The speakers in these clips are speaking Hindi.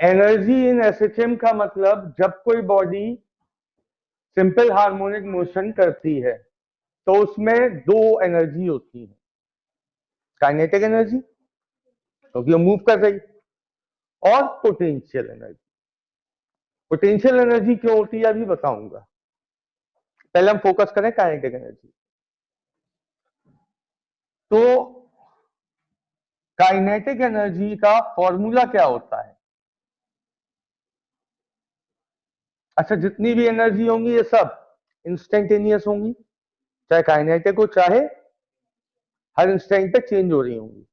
एनर्जी इन एसएचएम का मतलब जब कोई बॉडी सिंपल हार्मोनिक मोशन करती है तो उसमें दो एनर्जी होती है, काइनेटिक एनर्जी क्योंकि वो मूव कर रही, और पोटेंशियल एनर्जी। पोटेंशियल एनर्जी क्यों होती है अभी बताऊंगा, पहले हम फोकस करें काइनेटिक एनर्जी। तो काइनेटिक एनर्जी का फॉर्मूला क्या होता है? अच्छा, जितनी भी एनर्जी होंगी ये सब इंस्टेंटेनियस होंगी, चाहे काइनेटिक हो चाहे हर इंस्टेंट पे चेंज हो रही होंगी।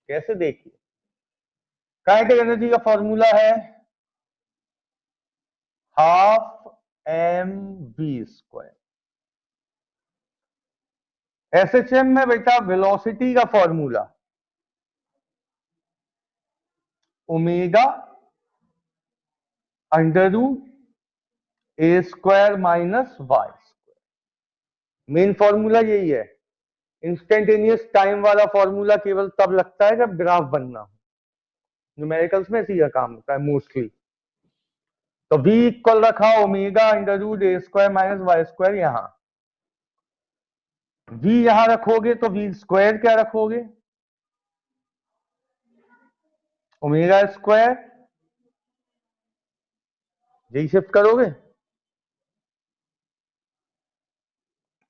कैसे? देखिए, काइनेटिक एनर्जी का फॉर्मूला है half M V square. SHM में बेटा वेलोसिटी का formula omega under root A square minus Y square. Main formula यही है। इंस्टेंटेनियस टाइम वाला फॉर्मूला केवल तब लगता है जब ग्राफ बनना हो, न्यूमेरिकल्स में इसी का काम होता है मोस्टली। तो v इक्वल रखा omega under root A square minus Y square, यहां v यहां रखोगे तो v स्क्वायर क्या रखोगे, ओमेगा स्क्वायर, यही शिफ्ट करोगे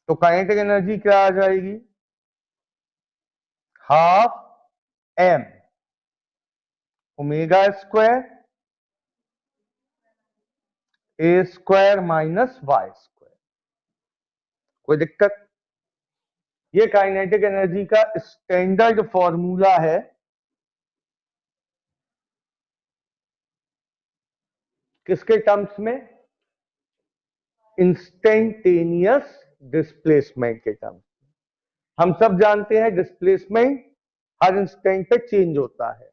तो काइनेटिक एनर्जी क्या आ जाएगी, half M omega square A square minus Y square. कोई दिक्कत? ये काइनेटिक एनर्जी का स्टैंडर्ड फॉर्मूला है। किसके टर्म्स में? इंस्टेंटेनियस डिस्प्लेसमेंट के टर्म्स। हम सब जानते हैं डिस्प्लेसमेंट हर इंस्टेंट पे चेंज होता है,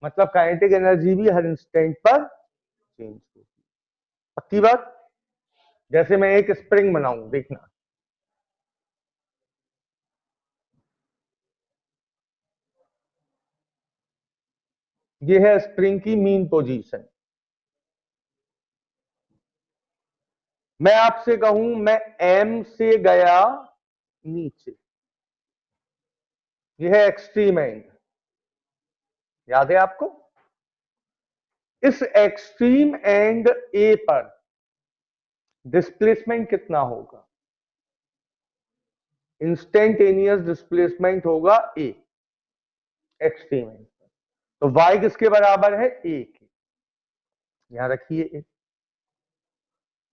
मतलब काइनेटिक एनर्जी भी हर इंस्टेंट पर चेंज होती है। पक्की बात? जैसे मैं एक स्प्रिंग बनाऊं, देखना, ये है स्प्रिंग की मीन पोजीशन। मैं आपसे कहूं मैं एम से गया नीचे, यह है एक्सट्रीम एंड, याद है आपको? इस एक्सट्रीम एंड ए पर डिस्प्लेसमेंट कितना होगा? इंस्टेंटेनियस डिस्प्लेसमेंट होगा ए, एक्सट्रीम एंड पर। तो y किसके बराबर है? ए के, यहां रखिए ए।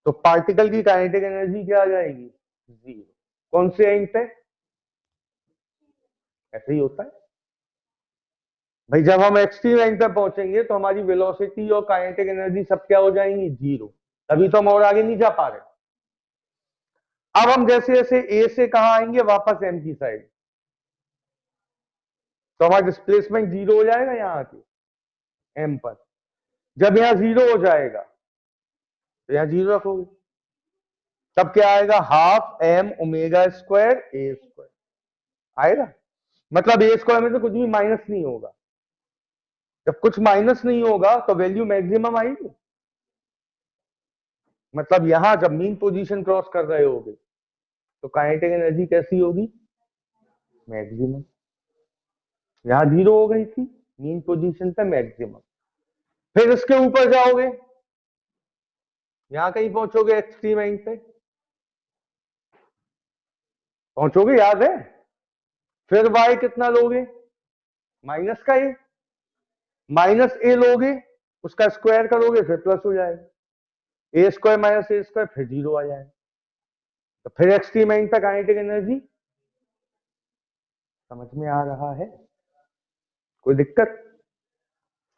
तो पार्टिकल की काइनेटिक एनर्जी क्या आ जाएगी? जीरो। कौन से एंड पे? ऐसे ही होता है भाई, जब हम एक्सट्रीम एंड पे पहुंचेंगे तो हमारी वेलोसिटी और काइनेटिक एनर्जी सब क्या हो जाएंगी? जीरो। तभी तो हम और आगे नहीं जा पा रहे। अब हम जैसे जैसे ए से कहा आएंगे वापस एम की साइड, तो हमारा डिस्प्लेसमेंट जीरो हो जाएगा यहां आके एम पर। जब यहां जीरो हो जाएगा तो यहां जीरो रखोगे, तब क्या आएगा? Half M omega square A square आएगा। मतलब ए स्क्वायर में तो कुछ भी माइनस नहीं होगा। जब कुछ माइनस नहीं होगा तो वैल्यू मैक्सिमम आएगी। मतलब यहां जब मीन पोजीशन क्रॉस कर रहे होगे तो काइनेटिक एनर्जी कैसी होगी? मैक्सिमम। यहां जीरो हो गई थी मीन पोजीशन पे, मैक्सिमम। फिर इसके ऊपर जाओगे, यहां कहीं पहुंचोगे एक्सट्रीम एंड पे पहुंचोगे, याद है? फिर y कितना लोगे? माइनस का ए, माइनस ए लोगे, उसका स्क्वायर करोगे फिर प्लस हो जाएगा, ए स्क्वायर माइनस ए स्क्वायर, फिर जीरो आ जाएगा। तो फिर एक्सट्रीम एंड पे काइनेटिक एनर्जी। समझ में आ रहा है? कोई दिक्कत?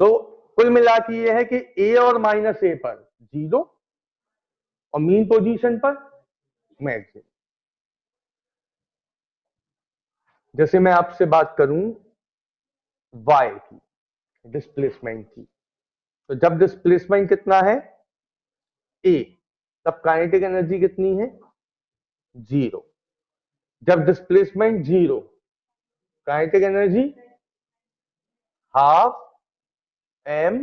तो कुल मिला के ये है कि ए और माइनस ए पर जीरो और मीन पोजीशन पर मैक्सिमम। जैसे मैं आपसे बात करूं y की, डिस्प्लेसमेंट की, तो जब डिस्प्लेसमेंट कितना है? a, तब काइनेटिक एनर्जी कितनी है? जीरो। जब displacement zero, kinetic energy half M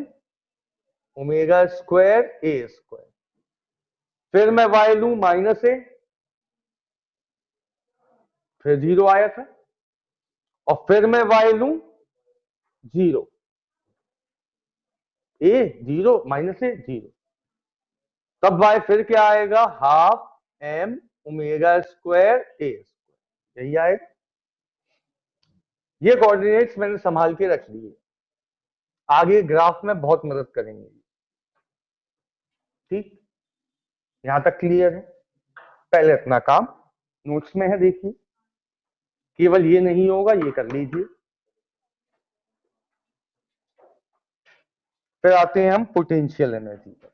omega square A square. फिर मैं y लू -a, फिर 0 आया था, और फिर मैं y लू 0, a 0 -a 0, तब y फिर क्या आएगा, half m omega square A square, यही आएगा। ये कोऑर्डिनेट्स मैंने संभाल के रख लिए, आगे ग्राफ में बहुत मदद करेंगे। ठीक, यहां तक क्लियर है? पहले अपना काम नोट्स में है, देखिए, केवल ये नहीं होगा, ये कर लीजिए। फिर आते हैं हम पोटेंशियल एनर्जी पर।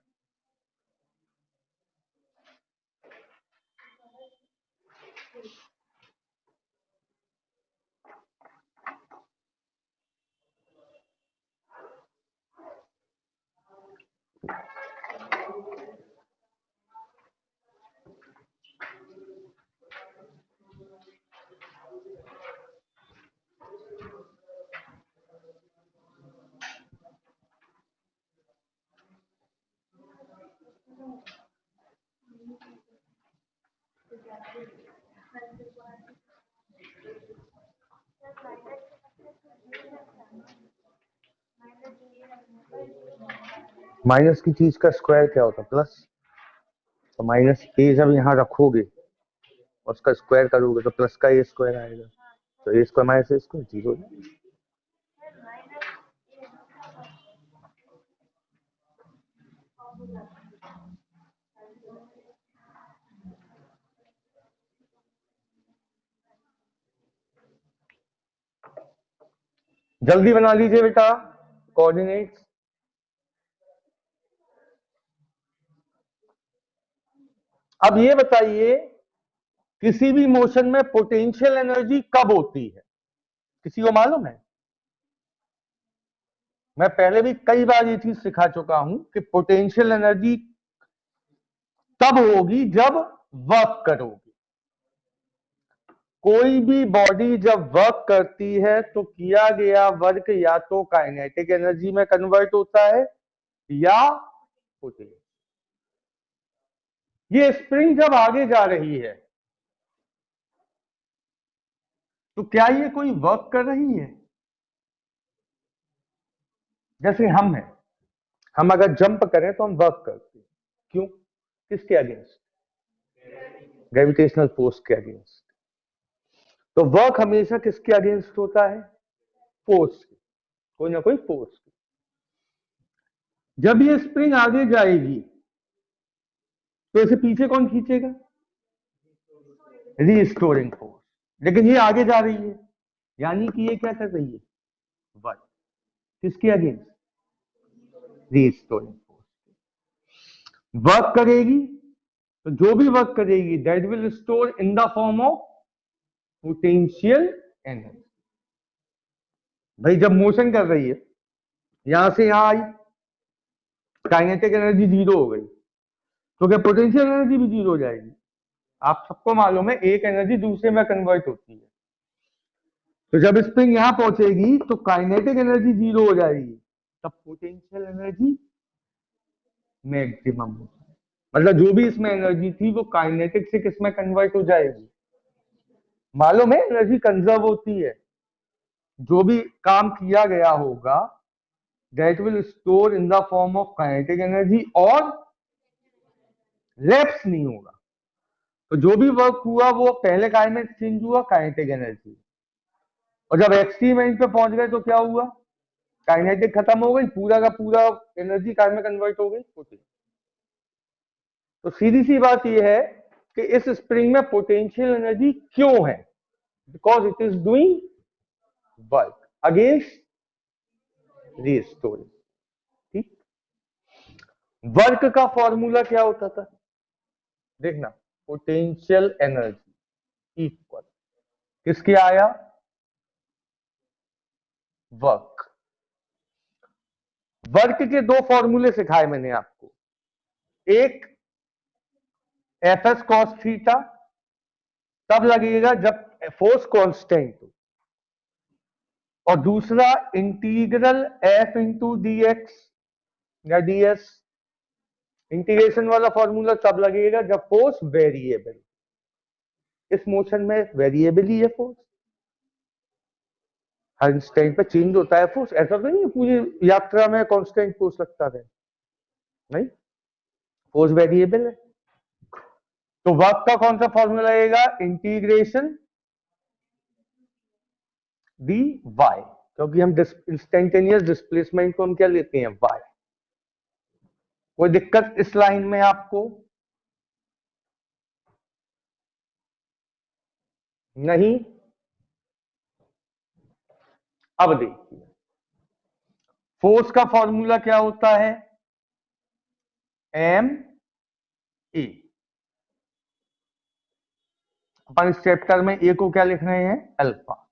माइनस की चीज का स्क्वायर क्या होता है, प्लस। तो माइनस ए जब यहां रखोगे और उसका स्क्वायर करोगे तो प्लस का ए स्क्वायर आएगा, तो A square minus A square 0। जल्दी बना लीजिए बेटा कोऑर्डिनेट्स। अब ये बताइए, किसी भी मोशन में पोटेंशियल एनर्जी कब होती है, किसी को मालूम है? मैं पहले भी कई बार ये चीज सिखा चुका हूं कि पोटेंशियल एनर्जी तब होगी जब वर्क करोगी। कोई भी बॉडी जब वर्क करती है तो किया गया वर्क या तो काइनेटिक एनर्जी में कन्वर्ट होता है या पोटेंशियल। ये स्प्रिंग जब आगे जा रही है तो क्या ये कोई वर्क कर रही है? जैसे हम हैं, हम अगर जंप करें तो हम वर्क करते हैं, क्यों? किसके अगेंस्ट? ग्रेविटेशनल फोर्स के अगेंस्ट। तो वर्क हमेशा किसके अगेंस्ट होता है? फोर्स के, कोई ना कोई फोर्स के। जब ये स्प्रिंग आगे जाएगी तो इसे पीछे कौन खींचेगा? Restoring force. लेकिन ये आगे जा रही है, यानी कि ये क्या कर रही है? वर्क किसके अगेंस्ट? Restoring force. वर्क करेगी तो जो भी वर्क करेगी that will store in the form of potential energy. भाई जब मोशन कर रही है, यहां से यहां आई, काइनेटिक एनर्जी 0 हो गई, तो क्या पोटेंशियल एनर्जी भी 0 हो जाएगी? आप सबको मालूम है एक एनर्जी दूसरे में कन्वर्ट होती है। तो जब स्प्रिंग यहां पहुंचेगी तो काइनेटिक एनर्जी 0 हो जाएगी, तब पोटेंशियल एनर्जी मैक्सिमम हो, मतलब जो भी इसमें एनर्जी थी वो काइनेटिक से किस में कन्वर्ट हो जाएगी? मालूम है एनर्जी कंजर्व होती है, जो भी काम किया गया होगा that will store in the form of kinetic energy, और लैप्स नहीं होगा। तो जो भी वर्क हुआ वो पहले काय में एक्सचेंज हुआ, काइनेटिक एनर्जी, और जब एक्सट्रीम एंड पे पहुंच गए तो क्या हुआ? काइनेटिक खत्म हो गई, पूरा का पूरा एनर्जी काय में कन्वर्ट हो गई, पोटेंशियल। तो सीधी सी बात यह है कि इस स्प्रिंग में पोटेंशियल एनर्जी क्यों है? Because it is doing work against restoring. ठीक, वर्क का फॉर्मूला क्या होता था? देखना, पोटेंशियल एनर्जी इक्वल किसके आया? वर्क। वर्क के दो फॉर्मूले सिखाए मैंने आपको, एक एफ एस कॉस थीटा तब लगेगा जब फोर्स कांस्टेंट हो, और दूसरा integral F into D x या ds। इंटीग्रेशन वाला फॉर्मूला तब लगेगा जब फोर्स वेरिएबल, इस मोशन में वेरिएबल ही है फोर्स, हर इंस्टेंट पे चेंज होता है फोर्स, ऐसा तो नहीं है पूरी यात्रा में कांस्टेंट फोर्स लगता रहे, नहीं, फोर्स वेरिएबल है। तो वर्क का कौन सा फॉर्मूला लगेगा, इंटीग्रेशन dy, क्योंकि हम इंस्टेंटेनियस डिस्प्लेसमेंट को हम क्या लेते हैं, y। कोई दिक्कत इस लाइन में आपको, नहीं? अब देखिए फोर्स का फॉर्मूला क्या होता है, एम ए। अपन इस चैप्टर में ए को क्या लिख रहे हैं, अल्फा।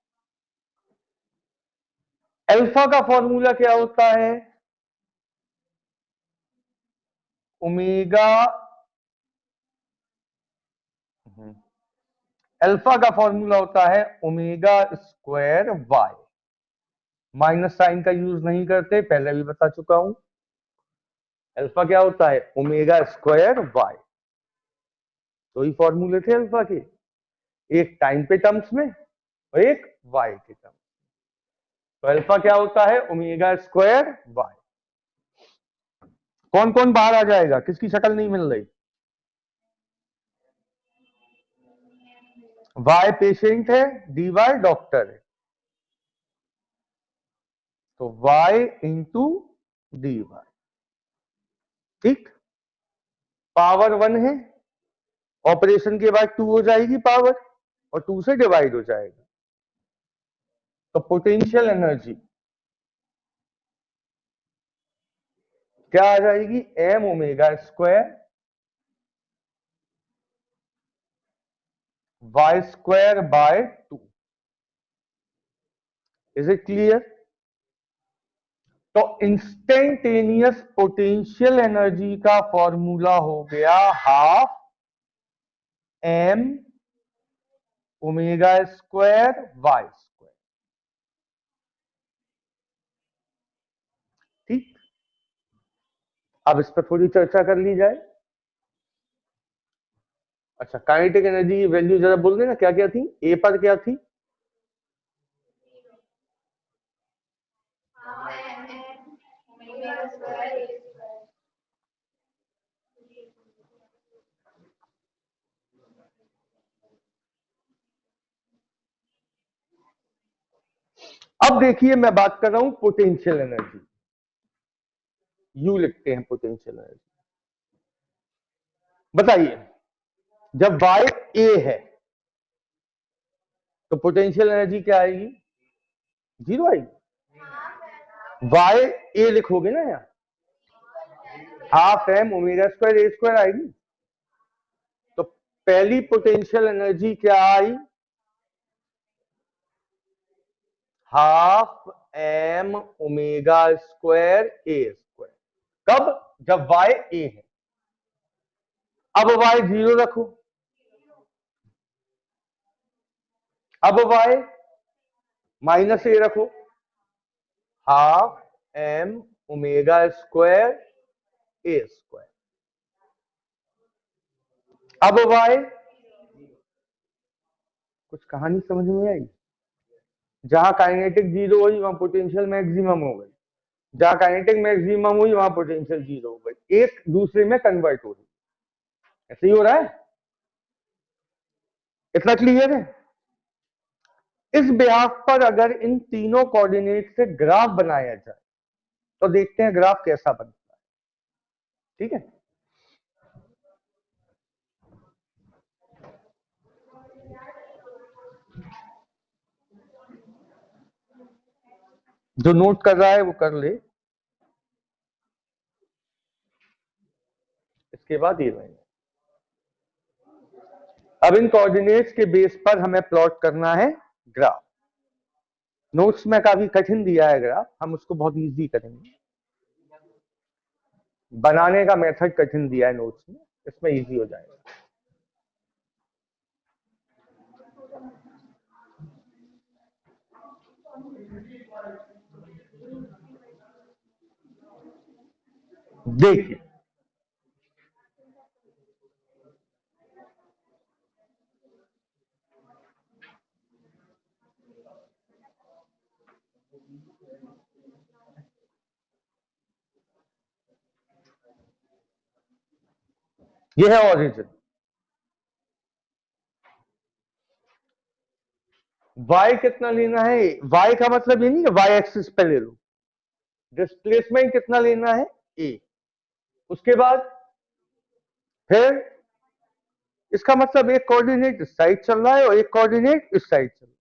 अल्फा का फॉर्मूला क्या होता है, ओमेगा। अल्फा का फॉर्मूला होता है omega square Y. Minus sign का यूज नहीं करते, पहले भी बता चुका हूं। अल्फा क्या होता है, ओमेगा स्क्वायर वाई। तो ही फॉर्मूले थे अल्फा के, एक टाइम पे टर्म्स में और एक वाई के टर्म्स। तो अल्फा क्या होता है, ओमेगा स्क्वायर वाई। कौन कौन बाहर आ जाएगा, किसकी शक्ल नहीं मिल रही, वाई पेशेंट है, डी वाई डॉक्टर है, तो y इंटू डी वाई, ठीक। पावर 1 है, ऑपरेशन के बाद 2 हो जाएगी पावर, और 2 से डिवाइड हो जाएगा। तो पोटेंशियल एनर्जी क्या आ जाएगी, M omega square Y square by 2। Is it clear? तो इंस्टेंटेनियस पोटेंशियल एनर्जी का फॉर्मूला हो गया half M omega square Y square, ठीक। अब इस पर थोड़ी चर्चा कर ली जाए। अच्छा, काइनेटिक एनर्जी की वैल्यू जरा बोल देना क्या क्या थी, ए पर क्या थी, अब देखिए मैं बात कर रहा हूं पोटेंशियल एनर्जी, यू लिखते हैं पोटेंशियल एनर्जी। बताइए जब y a है तो पोटेंशियल एनर्जी क्या आएगी, 0 आएगी। y a लिखोगे ना यहाँ, half M omega square A square आएगी। तो पहली पोटेंशियल एनर्जी क्या आई, half M omega square A square. कब, जब y a है। अब y 0 रखो, अब y माइनस ए रखो, half M omega square A square. अब y, कुछ कहानी समझ में आई, जहां काइनेटिक 0 हुई वहां पोटेंशियल मैक्सिमम हो गई, जहां काइनेटिक मैक्सिमम हुई वहां पोटेंशियल 0 हो गई, एक दूसरे में कन्वर्ट हो रही। ऐसे ही हो रहा है, इतना क्लियर है? इस बिहाफ पर अगर इन तीनों कोऑर्डिनेट से ग्राफ बनाया जाए तो देखते हैं ग्राफ कैसा बनता है, ठीक है। जो नोट कर रहा है वो कर ले, इसके बाद ये रहेंगे। अब इन कोऑर्डिनेट्स के बेस पर हमें प्लॉट करना है ग्राफ। नोट्स में काफी कठिन दिया है ग्राफ, हम उसको बहुत इजी करेंगे। बनाने का मेथड कठिन दिया है नोट्स में, इसमें इजी हो जाएगा। देखिए ये है ओरिजिन। y कितना लेना है, y का मतलब ये नहीं कि y एक्सिस पे ले लो, डिस्प्लेसमेंट कितना लेना है a। उसके बाद फिर इसका मतलब एक कोऑर्डिनेट इस साइड चल रहा है और एक कोऑर्डिनेट इस साइड चल रहा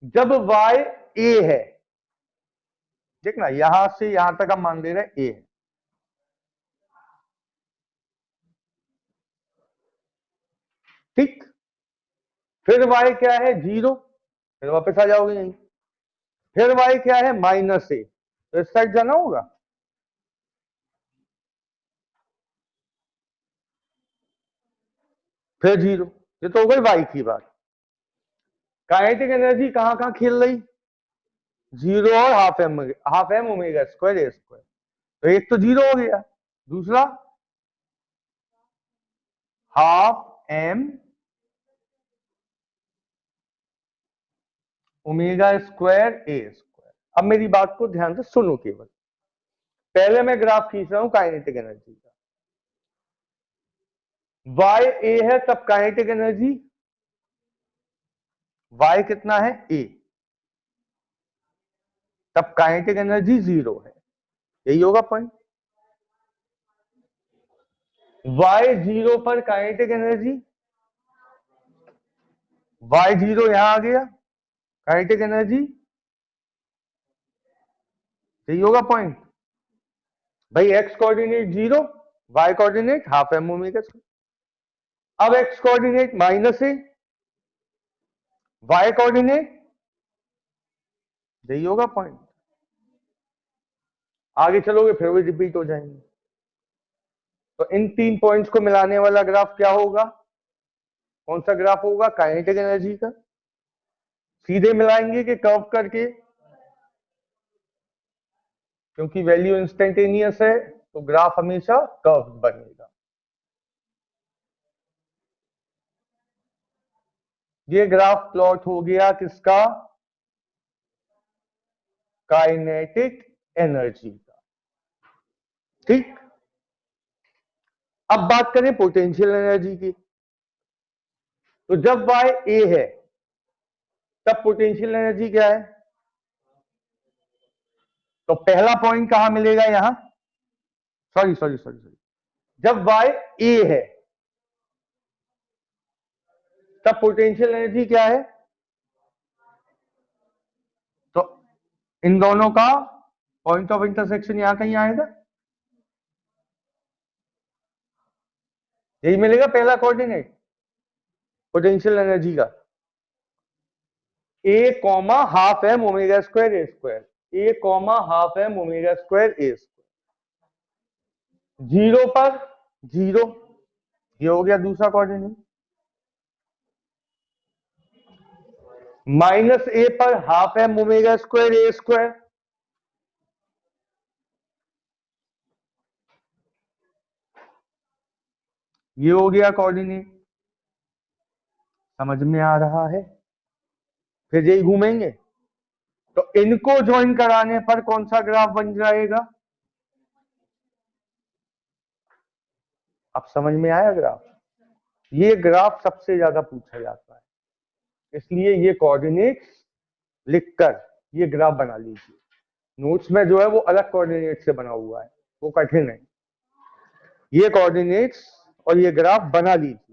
है। जब y a है, देखना यहां से यहां तक हम मान ले रहे हैं a है, ठीक। फिर y क्या है 0, फिर वापस आ जाओगे यहीं। फिर y क्या है -a, तो इस साइड जाना होगा। फिर 0, ये तो हो गई y की बात। काइनेटिक एनर्जी कहां कहां खेल रही, 0 और half M omega square A square, तो एक तो 0 हो गया, दूसरा half M omega square A square. अब मेरी बात को ध्यान से सुनो केवल, पहले मैं ग्राफ खींच रहा हूं काइनेटिक एनर्जी का। y a है तब काइनेटिक एनर्जी y कितना है a, तब काइनेटिक एनर्जी 0 है, यही होगा पॉइंट। y 0 पर काइनेटिक एनर्जी, y 0 यहां आ गया, काइनेटिक एनर्जी, यही होगा पॉइंट। भाई x coordinate 0, y coordinate half M omega square. अब x coordinate -a, y coordinate, यही होगा पॉइंट। आगे चलोगे फिर भी रिपीट हो जाएंगे। तो इन 3 पॉइंट्स को मिलाने वाला ग्राफ क्या होगा, कौन सा ग्राफ होगा, काइनेटिक एनर्जी का। सीधे मिलाएंगे कि कर्व करके, क्योंकि वैल्यू इंस्टेंटेनियस है तो ग्राफ हमेशा कर्व बनेगा। ये ग्राफ प्लॉट हो गया किसका, काइनेटिक एनर्जी का, ठीक। अब बात करें पोटेंशियल एनर्जी की। तो जब y a है तब पोटेंशियल एनर्जी क्या है, तो पहला पॉइंट कहां मिलेगा यहां, सॉरी सॉरी सॉरी सॉरी, जब y a है तब पोटेंशियल एनर्जी क्या है, तो इन दोनों का पॉइंट ऑफ इंटरसेक्शन यहां कहीं आएगा, यही मिलेगा पहला कोऑर्डिनेट पोटेंशियल एनर्जी का, a comma half M omega square A square, a comma half M omega square A square. 0 पर 0, ये हो गया दूसरा कोऑर्डिनेट। -a पर half M omega square A square, ये हो गया कोऑर्डिनेट। समझ में आ रहा है, फिर यही घूमेंगे, तो इनको ज्वाइन कराने पर कौन सा ग्राफ बन जाएगा, अब समझ में आया ग्राफ। ये ग्राफ सबसे ज्यादा पूछा जाता है, इसलिए ये कोऑर्डिनेट्स लिखकर ये ग्राफ बना लीजिए। नोट्स में जो है वो अलग कोऑर्डिनेट से बना हुआ है, वो कठिन है। ये कोऑर्डिनेट्स और ये ग्राफ बना लीजिए।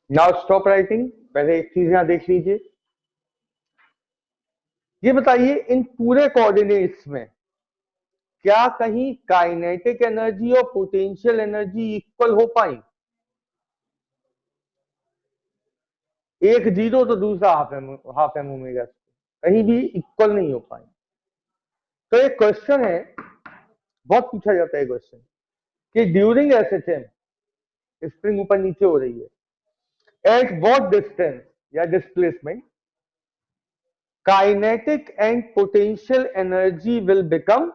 नाउ स्टॉप राइटिंग, पहले एक चीज यहां देख लीजिए। ये बताइए इन पूरे कोऑर्डिनेट्स में क्या कहीं काइनेटिक एनर्जी और पोटेंशियल एनर्जी इक्वल हो पाई? एक जीरो तो दूसरा हाफ एम ओमेगा, कहीं भी इक्वल नहीं हो पाए। तो एक क्वेश्चन है, बहुत पूछा जाता है क्वेश्चन, कि ड्यूरिंग एसएचएम स्प्रिंग ऊपर नीचे हो रही है, एट व्हाट डिस्टेंस या displacement kinetic and potential energy will become,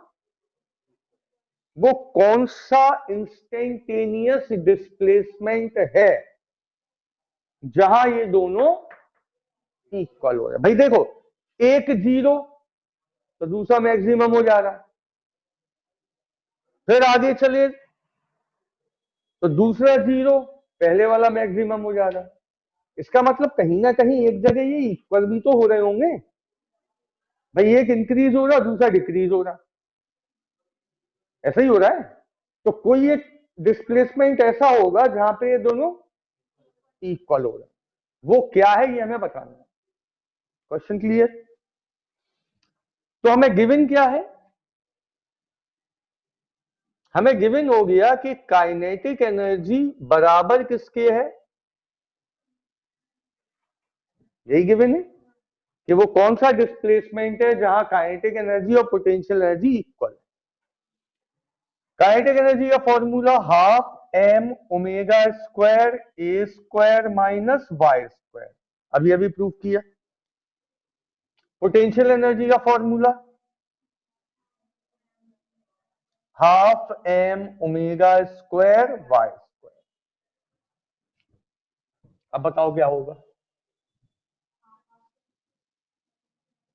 वो कौन सा इंस्टेंटेनियस डिस्प्लेसमेंट है जहां ये दोनों इक्वल हो रहे हैं? भाई देखो, एक जीरो तो दूसरा मैक्सिमम हो जा रहा है, फिर आगे चले तो दूसरा जीरो पहले वाला मैक्सिमम हो जा रहा है। इसका मतलब कहीं ना कहीं एक जगह ये इक्वल भी तो हो रहे होंगे। भाई एक इंक्रीज हो रहा, दूसरा डिक्रीज हो रहा, ऐसा ही हो रहा है। तो कोई एक डिस्प्लेसमेंट ऐसा होगा जहां पे ये दोनों इक्वल हो रहा है, वो क्या है ये हमें बताना है। Question clear? तो हमें गिवन क्या है? हमें गिवन हो गया कि काइनेटिक एनर्जी बराबर किसके है, यही गिवन है कि वो कौन सा डिस्प्लेसमेंट है जहां काइनेटिक एनर्जी और potential energy equal. Kinetic energy का formula half M omega square A square minus Y square, अभी अभी प्रूव किया। पोटेंशियल एनर्जी का formula half M omega square Y square. अब बताओ क्या होगा?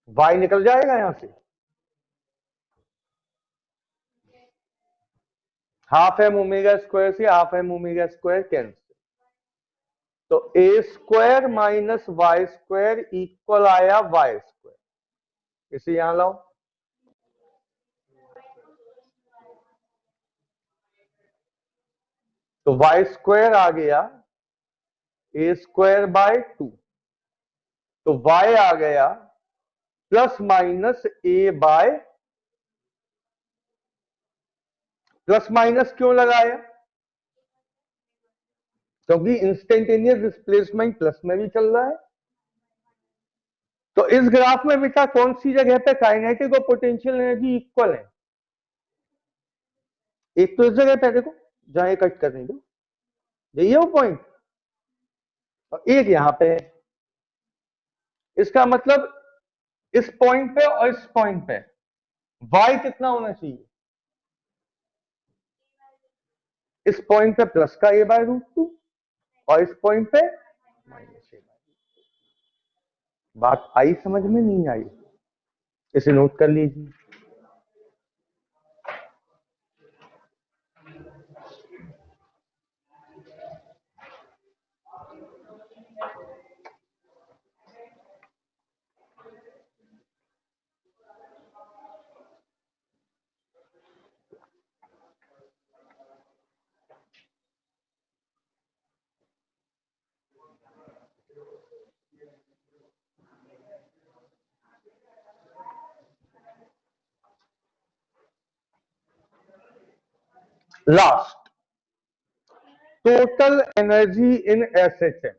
वाई निकल जाएगा यहां से, हाफ एम ओमेगा स्क्वायर से half M omega square cancel, तो A square minus Y square equal आया वाई स्क्वायर। इसे यहां लाओ, तो वाई स्क्वायर आ गया ए स्क्वायर बाय 2, तो वाई आ गया प्लस माइनस ए बाय, प्लस माइनस क्यों लगाया? क्योंकि इंस्टेंटेनियस डिस्प्लेसमेंट प्लस में भी चल रहा है। तो इस ग्राफ में बेटा कौन सी जगह पे काइनेटिक और पोटेंशियल एनर्जी इक्वल है? एक तो इस जगह पे देखो जहां कट करने दो, यही है वो पॉइंट, और एक यहां पे है। इसका मतलब इस पॉइंट पे और इस पॉइंट पे y कितना होना चाहिए? इस पॉइंट पे प्लस का a बाय रूट 2 और इस पॉइंट पे माइनस a। बात आई समझ में? नहीं आई? इसे नोट कर लीजिए। Last, total energy in SHM.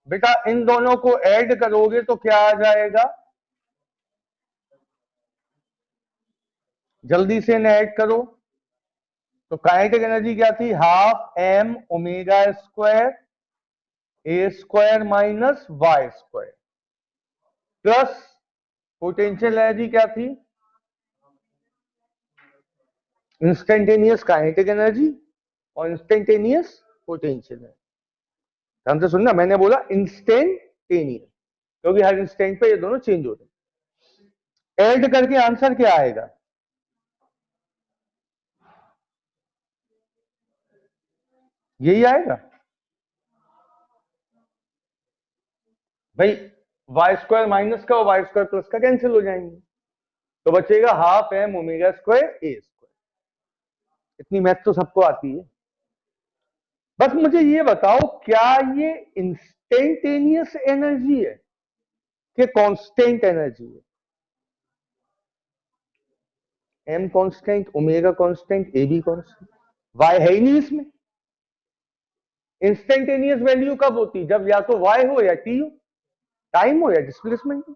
बेटा इन दोनों को ऐड करोगे तो क्या आ जाएगा? जल्दी से इन्हें ऐड करो। तो काइनेटिक एनर्जी क्या थी? Half M omega square A square minus Y square, plus potential energy क्या थी? इंस्टेंटेनियस काइनेटिक एनर्जी और इंस्टेंटेनियस पोटेंशियल एनर्जी। ध्यान से सुनना, मैंने बोला इंस्टेंटेनियस क्योंकि हर इंस्टेंट पे ये दोनों चेंज हो रहे हैं। ऐड करके आंसर क्या आएगा? यही आएगा भाई। वाई स्क्वायर माइनस का और वाई स्क्वायर प्लस का कैंसिल हो जाएंगे, तो बचेगा half M omega square A square. इतनी मैथ तो सबको आती है। बस मुझे ये बताओ, क्या ये इंस्टेंटेनियस एनर्जी है कि कांस्टेंट एनर्जी है? M constant, omega constant, A B constant, Y है ही नहीं इसमें। इंस्टेंटेनियस वैल्यू कब होती? जब या तो वाई हो या टी हो, टाइम हो या डिस्प्लेसमेंट हो,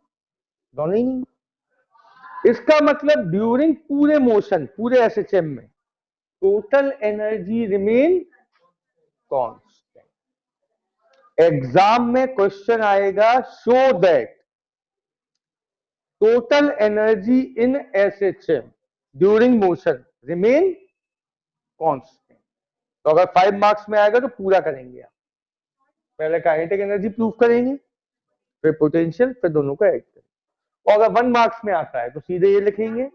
दोनों ही नहीं। इसका मतलब ड्यूरिंग पूरे मोशन, पूरे एसएचएम में total energy remain constant. Exam में क्वेश्चन आएगा, show that total energy in SHM during motion remain constant. तो अगर 5 मार्क्स में आएगा तो पूरा करेंगे आप। पहले काइनेटिक एनर्जी प्रूव करेंगे, फिर पोटेंशियल, फिर दोनों को ऐड करेंगे। और अगर 1 मार्क्स में आता है तो सीधे ये लिखेंगे,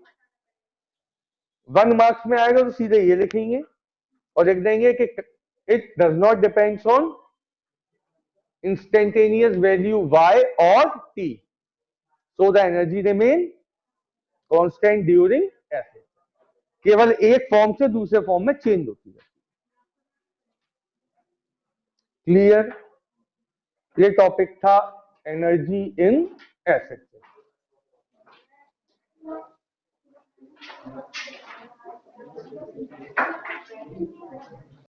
1 मार्क्स में आएगा तो सीधे ये लिखेंगे और लिख देंगे कि it does not depends on instantaneous value y और t, so the energy remain constant during SHM. केवल एक फॉर्म से दूसरे फॉर्म में चेंज होती है। क्लियर? ये टॉपिक था एनर्जी इन एसएचएम।